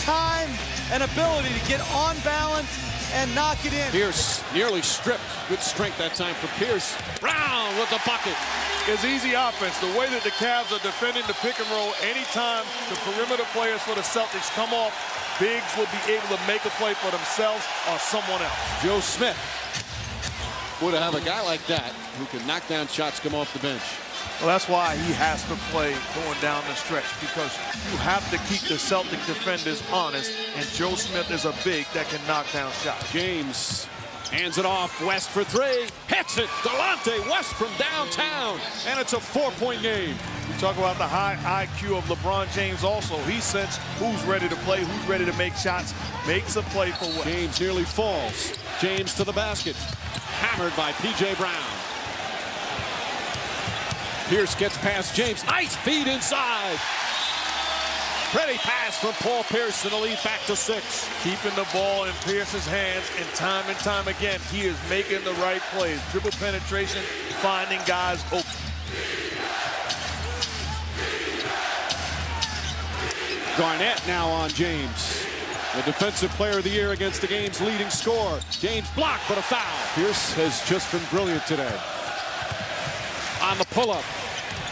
time, and ability to get on balance and knock it in. Pierce nearly stripped. Good strength that time for Pierce. Brown with the bucket. It's easy offense. The way that the Cavs are defending the pick and roll, anytime the perimeter players for the Celtics come off, bigs will be able to make a play for themselves or someone else. Joe Smith would have a guy like that who can knock down shots, come off the bench. Well, that's why he has to play going down the stretch, because you have to keep the Celtic defenders honest, and Joe Smith is a big that can knock down shots. James hands it off. West for 3. Hits it. Delonte West from downtown. And it's a 4-point game. We talk about the high IQ of LeBron James also. He senses who's ready to play, who's ready to make shots, makes a play for West. James nearly falls. James to the basket. Hammered by P.J. Brown. Pierce gets past James. Nice feed inside. Pretty pass from Paul Pierce, and the lead back to 6. Keeping the ball in Pierce's hands, and time again, he is making the right plays. Dribble penetration, finding guys open. Garnett now on James. The defensive player of the year against the game's leading scorer. James blocked, but a foul. Pierce has just been brilliant today. On the pull-up.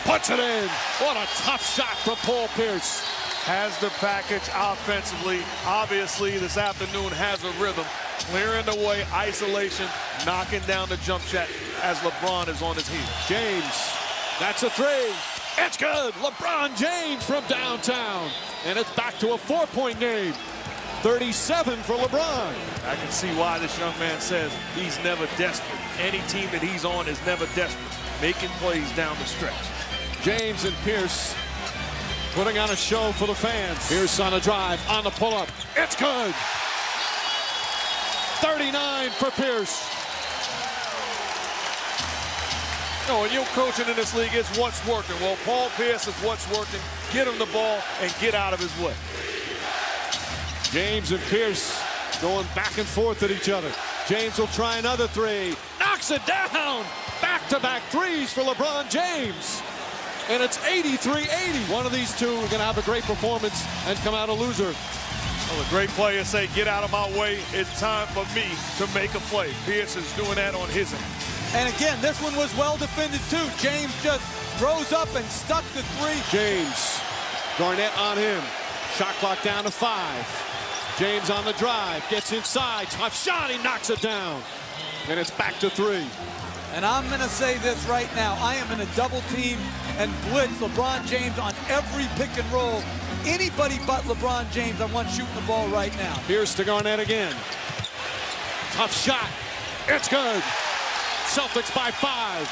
Puts it in. What a tough shot from Paul Pierce. Has the package offensively. Obviously, this afternoon has a rhythm. Clearing the way, isolation, knocking down the jump shot as LeBron is on his heels. James, that's a 3. It's good. LeBron James from downtown. And it's back to a 4-point game. 37 for LeBron. I can see why this young man says he's never desperate. Any team that he's on is never desperate, making plays down the stretch. James and Pierce putting on a show for the fans. Pierce on a drive, on the pull-up. It's good. 39 for Pierce. No, when you're coaching in this league, it's what's working. Well, Paul Pierce is what's working. Get him the ball and get out of his way. James and Pierce going back and forth at each other. James will try another three. Knocks it down. Back-to-back threes for LeBron James. And it's 83-80. One of these two are going to have a great performance and come out a loser. Well, a great player say, get out of my way. It's time for me to make a play. Pierce is doing that on his end. And again, this one was well defended too. James just rose up and stuck the three. James, Garnett on him. Shot clock down to 5. James on the drive, gets inside, tough shot, he knocks it down. And it's back to 3. And I'm going to say this right now. I am in a double team and blitz LeBron James on every pick and roll. Anybody but LeBron James, I want shooting the ball right now. Here's to Garnett again. Tough shot. It's good. Celtics by 5.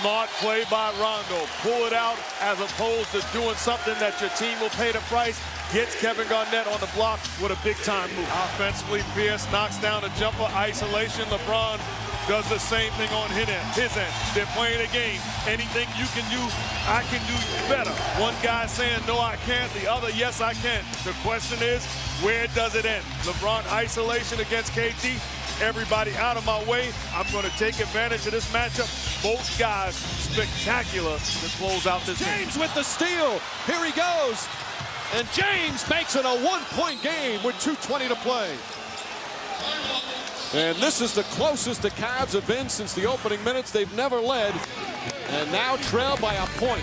Smart play by Rondo. Pull it out as opposed to doing something that your team will pay the price. Gets Kevin Garnett on the block with a big-time move. Offensively, Pierce knocks down a jumper, isolation. LeBron does the same thing on his end. They're playing a game. Anything you can do, I can do better. One guy saying, no, I can't. The other, yes, I can. The question is, where does it end? LeBron isolation against KD. Everybody out of my way. I'm going to take advantage of this matchup. Both guys spectacular to close out this game. James with the steal. Here he goes. And James makes it a 1-point game with 2:20 to play. And this is the closest the Cavs have been since the opening minutes. They've never led. And now trail by a point.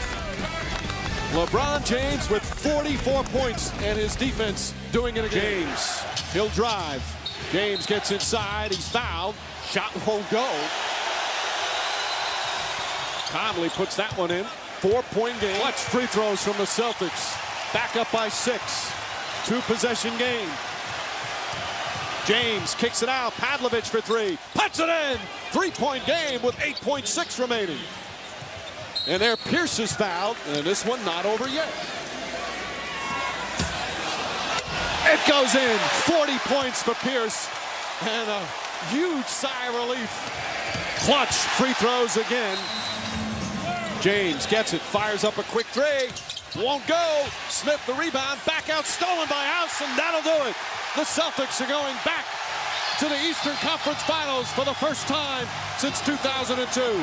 LeBron James with 44 points and his defense doing it again. James, he'll drive. James gets inside, he's fouled. Shot won't go. Conley puts that one in. 4-point game. Clutch free throws from the Celtics. Back up by 6. 2-possession game. James kicks it out. Pavlovich for 3. Puts it in. 3-point game with 8.6 remaining. And there Pierce is fouled. And this one not over yet. It goes in. 40 points for Pierce. And a huge sigh of relief. Clutch free throws again. James gets it. Fires up a quick 3. Won't go. Smith the rebound. Back out. Stolen by House. And that'll do it. The Celtics are going back to the Eastern Conference Finals for the first time since 2002.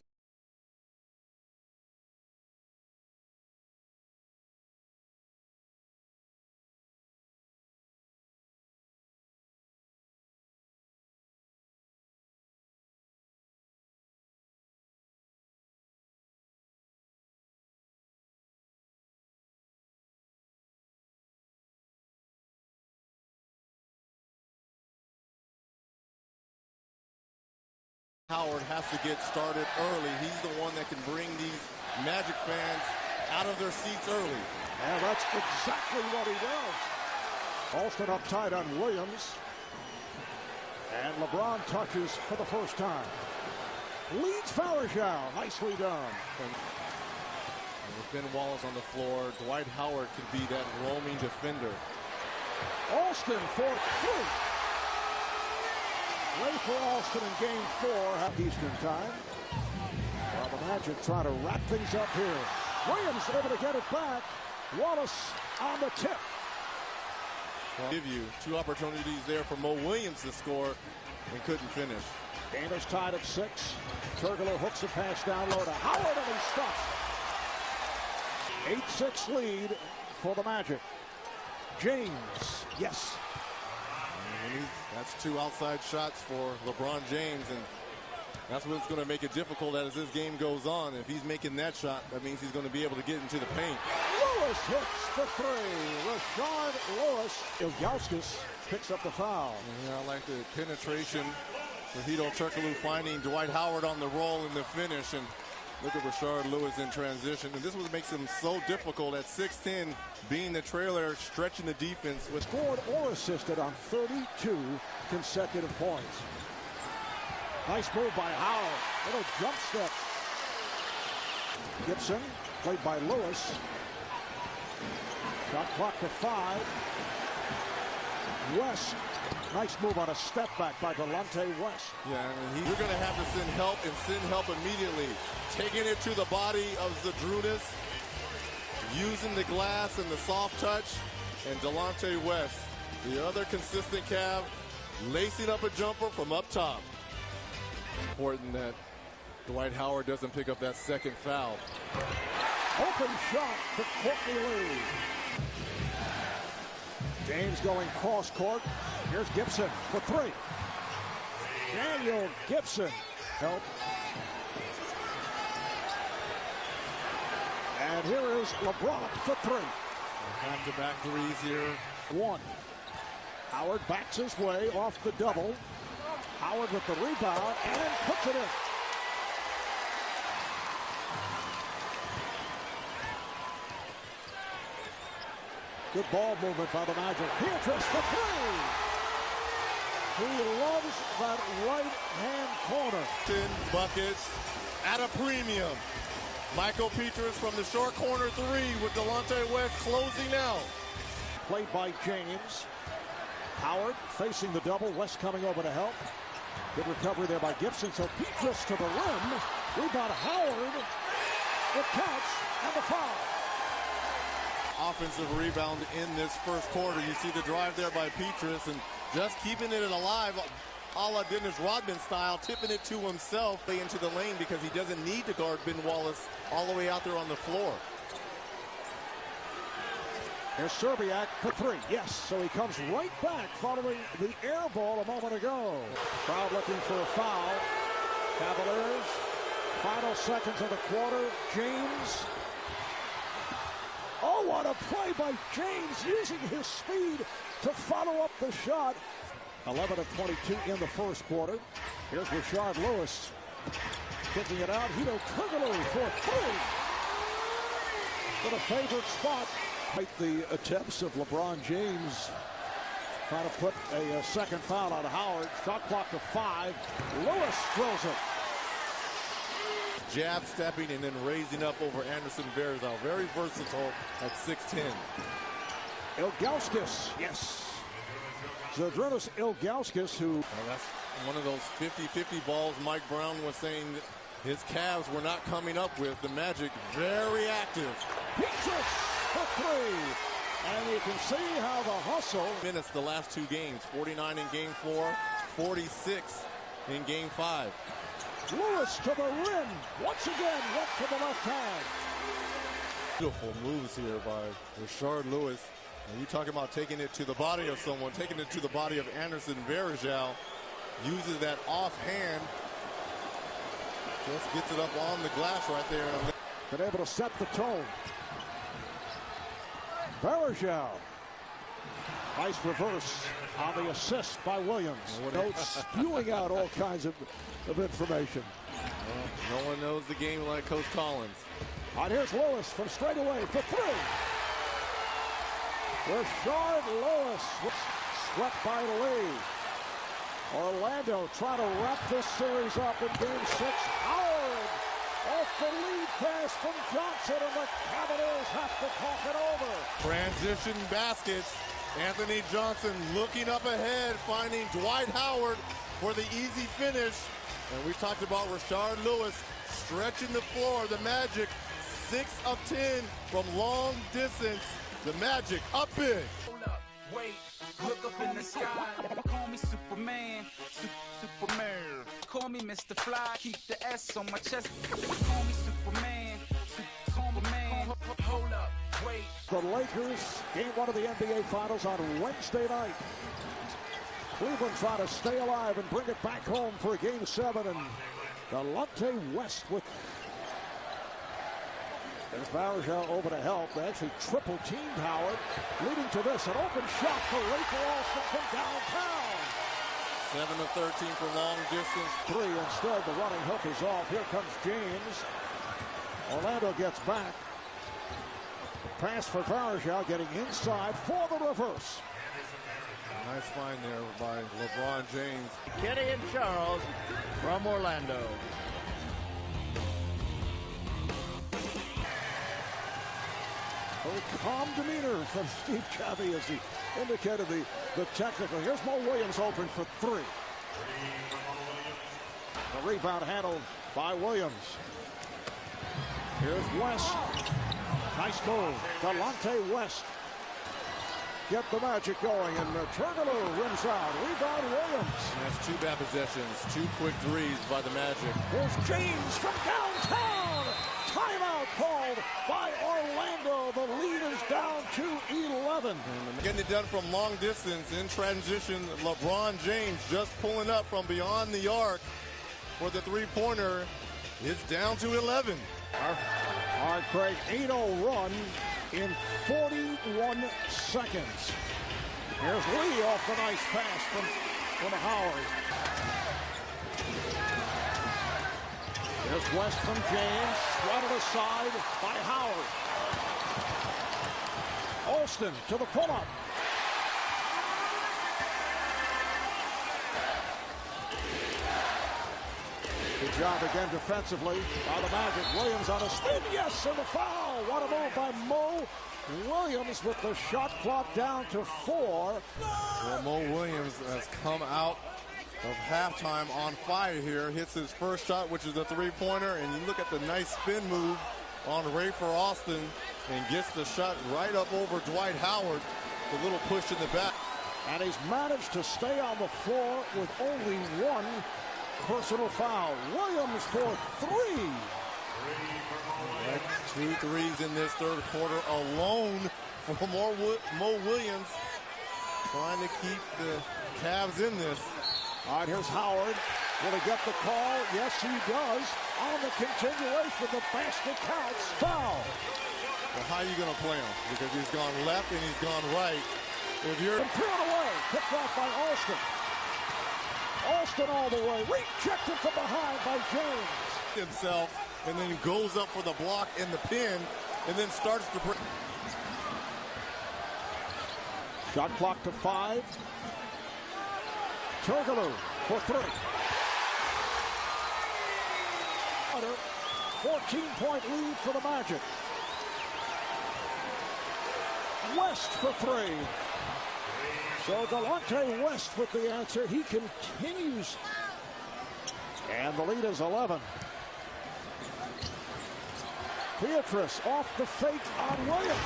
Howard has to get started early. He's the one that can bring these Magic fans out of their seats early. Yeah, that's exactly what he does. Alston up tight on Williams. And LeBron touches for the first time. Leads Varejao. Nicely done. And with Ben Wallace on the floor, Dwight Howard could be that roaming defender. Alston for 3. Ready for Alston in game 4 Eastern time. While the Magic try to wrap things up here. Williams able to get it back. Wallace on the tip. I'll give you 2 opportunities there for Mo Williams to score and couldn't finish. Game is tied at 6. Turgler hooks a pass down low to Howard and he stops. 8-6 lead for the Magic. James, yes. That's 2 outside shots for LeBron James, and that's what's going to make it difficult as this game goes on. If he's making that shot, that means he's going to be able to get into the paint. Lewis hits the 3. Rashard Lewis. Ilgauskas picks up the foul. Yeah, I like the penetration with Hedo Turkoglu finding Dwight Howard on the roll in the finish, and Look at Rashard Lewis in transition, and this is what makes him so difficult at 6'10", being the trailer, stretching the defense. Scored or assisted on 32 consecutive points. Nice move by Howard. Little jump step. Gibson, played by Lewis. Shot clock to 5. West. Nice move on a step back by Delonte West. Yeah, and we're going to have to send help, and send help immediately. Taking it to the body of Zadrunas, using the glass and the soft touch, and Delonte West, the other consistent Cav, lacing up a jumper from up top. Important that Dwight Howard doesn't pick up that second foul. Open shot for Courtney Lee. James going cross court. Here's Gibson for 3. Daniel Gibson. Help. And here is LeBron for 3. Back-to-back threes here. 1. Howard backs his way off the double. Howard with the rebound and puts it in. Good ball movement by the Magic. Beatrice for 3. He loves that right-hand corner. 10 buckets at a premium. Michael Petrus from the short corner 3 with Delonte West closing out. Played by James. Howard facing the double. West coming over to help. Good recovery there by Gibson. So Petrus to the rim. Rebound Howard. The catch and the foul. Offensive rebound in this first quarter. You see the drive there by Petrus and just keeping it alive, a la Dennis Rodman style, tipping it to himself into the lane because he doesn't need to guard Ben Wallace all the way out there on the floor. There's Serbiak for 3. Yes, so he comes right back following the air ball a moment ago. Crowd looking for a foul. Cavaliers, final seconds of the quarter. James. Oh, what a play by James, using his speed to follow up the shot. 11 of 22 in the first quarter. Here's Rashard Lewis kicking it out. Hito Turkoglu for 3. To the favorite spot. The attempts of LeBron James trying to put a second foul on Howard. Shot clock to 5. Lewis drills it. Jab stepping and then raising up over Anderson Varejao. Very versatile at 6'10". Ilgauskas, yes. Zadrunas Ilgauskas, who... Well, that's one of those 50-50 balls Mike Brown was saying that his Cavs were not coming up with. The Magic very active. Petrus for 3. And you can see how the hustle... Minutes the last 2 games. 49 in Game 4, 46 in Game 5. Lewis to the rim. Once again, went to the left hand. Beautiful moves here by Rashard Lewis. And you talking about taking it to the body of someone, taking it to the body of Anderson Varejao. Uses that offhand. Just gets it up on the glass right there. Been able to set the tone. Varejao. Nice reverse on the assist by Williams. Notes spewing out all kinds of information. Well, no one knows the game like Coach Collins. And here's Lewis from straight away for 3. Rashard Lewis swept by Lee. Orlando trying to wrap this series up in Game 6. Howard off the lead pass from Johnson, and the Cavaliers have to talk it over. Transition baskets. Anthony Johnson looking up ahead, finding Dwight Howard for the easy finish. And we talked about Rashard Lewis stretching the floor. The Magic 6 of 10 from long distance. The Magic up big. Hold up, wait, look up in the sky. Call me Superman, Superman. Call me Mr. Fly, keep the S on my chest. Call me Superman, Superman. Hold up, wait. The Lakers, Game 1 of the NBA Finals on Wednesday night. Cleveland trying to stay alive and bring it back home for Game 7. And Delonte West with... There's Varejao over to help. They actually triple-teamed Howard, leading to this. An open shot for Rafer Alston from downtown. 7 of 13 for long distance. 3 instead. The running hook is off. Here comes James. Orlando gets back. Pass for Varejao, getting inside for the reverse. Nice find there by LeBron James. Kenny and Charles from Orlando. A calm demeanor from Steve Cavey as he indicated the technical. Here's Mo Williams open for three. The rebound handled by Williams. Here's West. Nice move. Delonte West. Get the Magic going, and Turkoglu rims out. Rebound Williams. That's two bad possessions. Two quick threes by the Magic. Here's James from downtown. Timeout called by Orlando. The lead is down to 11. Getting it done from long distance in transition. LeBron James just pulling up from beyond the arc for the three-pointer. It's down to 11. All right, Craig, 8-0 run in 41 seconds. Here's Lee off the nice pass from Howard. There's West from James, swatted aside by Howard. Alston to the pull-up. Good job again defensively by the Magic. Williams on a spin, yes, and the foul. What a move by Mo Williams with the shot clock down to 4. Well, Mo Williams has come out of halftime on fire here. Hits his first shot, which is a three-pointer, and you look at the nice spin move on Rafer Alston and gets the shot right up over Dwight Howard. The little push in the back. And he's managed to stay on the floor with only one personal foul. Williams for 3. That's 2 threes in this third quarter alone for Mo Williams, trying to keep the Cavs in this. All right, here's Howard. Will he get the call? Yes, he does. On the continuation, the basket counts. Foul. Well, how are you going to play him? Because he's gone left and he's gone right. If you're thrown away, picked off by Alston. Alston all the way, rejected from behind by James. Himself, and then goes up for the block in the pin, and then starts to break. Shot clock to 5. Turkoglu for 3. 14-point lead for the Magic. West for 3. So Delonte West with the answer. He continues. And the lead is 11. Beatrice off the fake on Williams.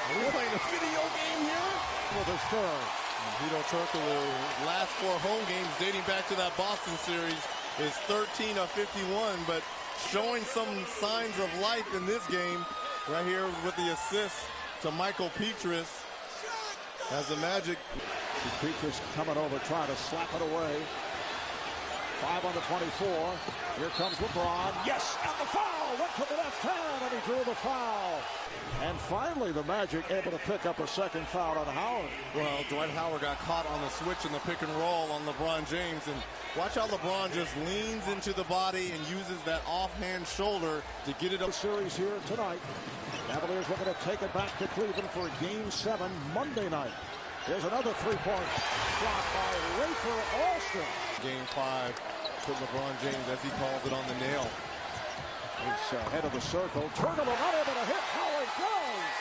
Are we playing a video game here? With his third. Vito Turkoglu, last 4 home games dating back to that Boston series, is 13 of 51, but showing some signs of life in this game. Right here with the assist to Michael Beatrice. As the Magic. Beatrice coming over, trying to slap it away. 5 on the 24. Here comes LeBron. Yes, and the foul went to the left hand, and he drew the foul. And finally, the Magic able to pick up a second foul on Howard. Well, Dwight Howard got caught on the switch in the pick and roll on LeBron James. And watch how LeBron just leans into the body and uses that offhand shoulder to get it up. The series here tonight. Cavaliers looking to take it back to Cleveland for Game 7 Monday night. Here's another three-point shot by Rafer Alston. Game 5, put LeBron James, as he calls it, on the nail. He's head of the circle. Turkoglu not able to hit. Howard does.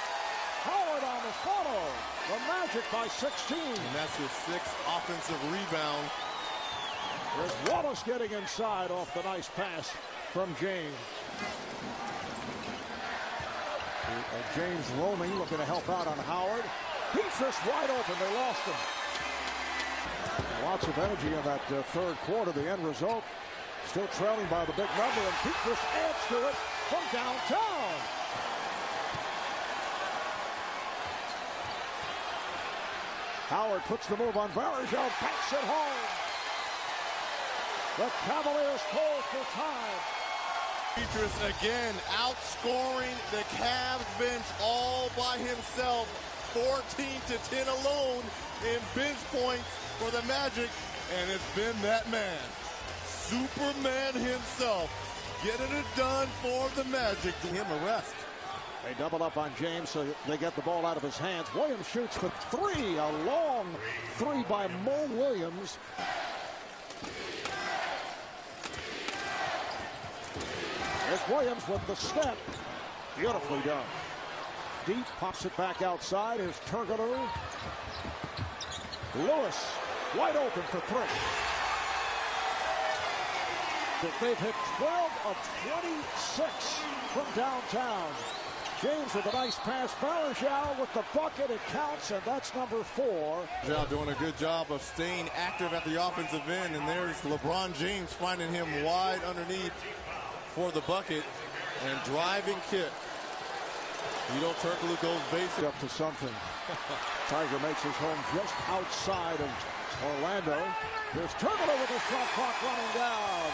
Howard on the follow. The Magic by 16. And that's his 6th offensive rebound. There's Wallace getting inside off the nice pass from James. James roaming, looking to help out on Howard. Beatrice wide open. They lost him. Lots of energy in that third quarter. The end result, still trailing by the big number, and Beatrice adds to it from downtown. Howard puts the move on Varejao, backs it home. The Cavaliers call for time. Beatrice again outscoring the Cavs bench all by himself. 14-10 alone in bench points for the Magic, and it's been that man, Superman himself, getting it done for the Magic. Give him a rest. They double up on James, so they get the ball out of his hands. Williams shoots for three. A long three by Mo Williams. Here's Williams with the step. Beautifully done. Deep, pops it back outside. Here's Turgenew. Lewis, wide open for three. They've hit 12 of 26 from downtown. James with a nice pass. Varejao with the bucket. It counts, and that's number 4. Varejao doing a good job of staying active at the offensive end, and there's LeBron James finding him wide underneath for the bucket and driving kick. Turkoglu goes basic. Up to something. Tiger makes his home just outside of Orlando. There's Turgenew with the shot clock running down.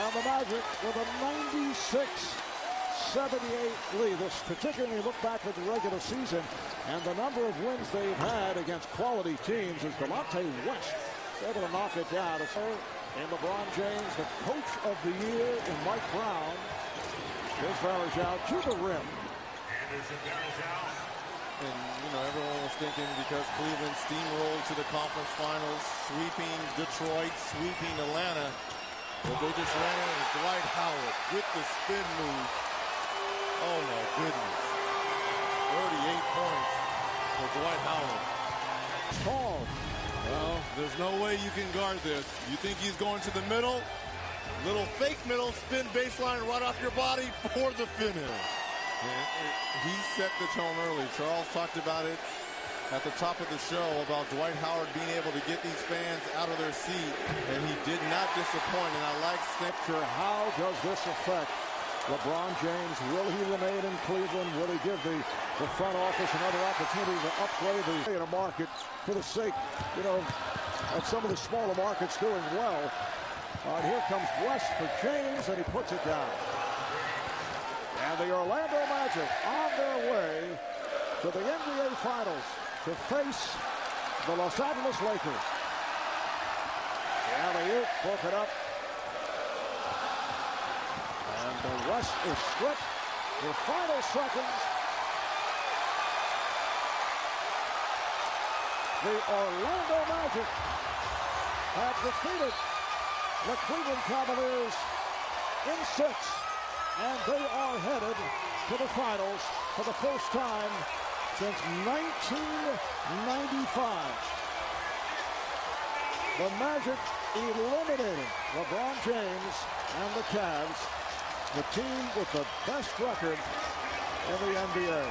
And the Magic with a 96-78 lead. This particularly look back at the regular season and the number of wins they've had against quality teams as Delonte West able to knock it down. And LeBron James, the coach of the year in Mike Brown. Here's Varejao to the rim. And, everyone was thinking because Cleveland steamrolled to the conference finals, sweeping Detroit, sweeping Atlanta, but they just ran in Dwight Howard with the spin move. Oh, my goodness. 38 points for Dwight Howard. Tall. Well, there's no way you can guard this. You think he's going to the middle? Little fake middle, spin baseline right off your body for the finish. He set the tone early. Charles talked about it at the top of the show about Dwight Howard being able to get these fans out of their seat, and he did not disappoint, and I like Stephen. How does this affect LeBron James? Will he remain in Cleveland? Will he give the front office another opportunity to upgrade the market for the sake, of some of the smaller markets doing well? Here comes West for James, and he puts it down. And the Orlando Magic on their way to the NBA Finals to face the Los Angeles Lakers. Alley-oop, broke it up. And the West is stripped. The final seconds. The Orlando Magic have defeated the Cleveland Cavaliers in 6. And they are headed to the finals for the first time since 1995. The Magic eliminating LeBron James and the Cavs, the team with the best record in the NBA.